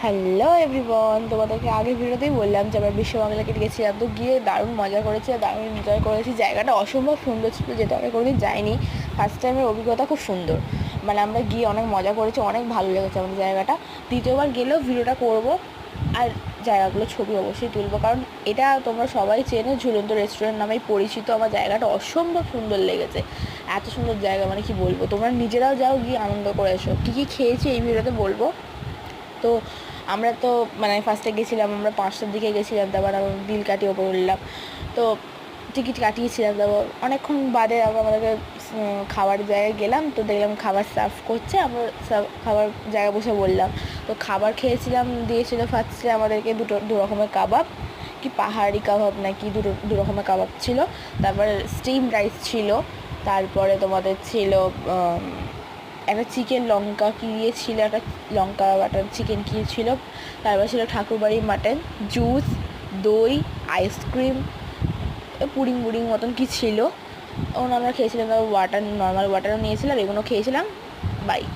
Hello everyone, তোমাদেরকে আগের ভিডিওতেই বললাম যে আমরা বিশ্ববাংলা কেটে গেছিলাম। তো গিয়ে দারুণ মজা করেছি, দারুণ এনজয় করেছি। জায়গাটা অসম্ভব সুন্দর ছিল, যেটা আমি কোনোদিন যাইনি। ফার্স্ট টাইমের অভিজ্ঞতা খুব সুন্দর, মানে আমরা গিয়ে অনেক মজা করেছি, অনেক ভালো লেগেছে আমাদের জায়গাটা। দ্বিতীয়বার গেলেও ভিডিওটা করব আর জায়গাগুলো ছবি অবশ্যই তুলবো, কারণ এটা তোমরা সবাই চেনো, ঝুলন্ত রেস্টুরেন্ট নামেই পরিচিত। আমার জায়গাটা অসম্ভব সুন্দর লেগেছে, এত সুন্দর জায়গা মানে কি বলবো। তোমরা নিজেরাও যাও, গিয়ে আনন্দ করে এসো। কী কী খেয়েছি এই ভিডিওতে বলবো। তো আমরা তো মানে ফার্স্টে গেছিলাম, আমরা 5টার দিকে গেছিলাম, তারপর আমরা বিল কাটিয়ে ওপর উঠলাম। তো টিকিট কাটিয়েছিলাম, তারপর অনেকক্ষণ বাদে আবার আমাদেরকে খাবার জায়গায় গেলাম। তো দেখলাম খাবার সার্ভ করছে, আমরা খাবার জায়গায় বসে বললাম। তো খাবার খেয়েছিলাম, দিয়েছিল ফার্স্টে আমাদেরকে দু রকমের কাবাব, কি পাহাড়ি কাবাব নাকি দু রকমের কাবাব ছিল। তারপরে স্টিম রাইস ছিল, তারপরে তোমাদের ছিল একটা চিকেন লঙ্কা কী ছিল, একটা লঙ্কা বাটার চিকেন কী ছিল। তারপর ছিল ঠাকুরবাড়ি মাটন, জুস, দই, আইসক্রিম, পুডিং বুডিং মতন কি ছিল। ওগুলো আমরা খেয়েছিলাম। তারপর ওয়াটার, নর্মাল ওয়াটারও নিয়েছিলাম, এগুলো খেয়েছিলাম। বাই।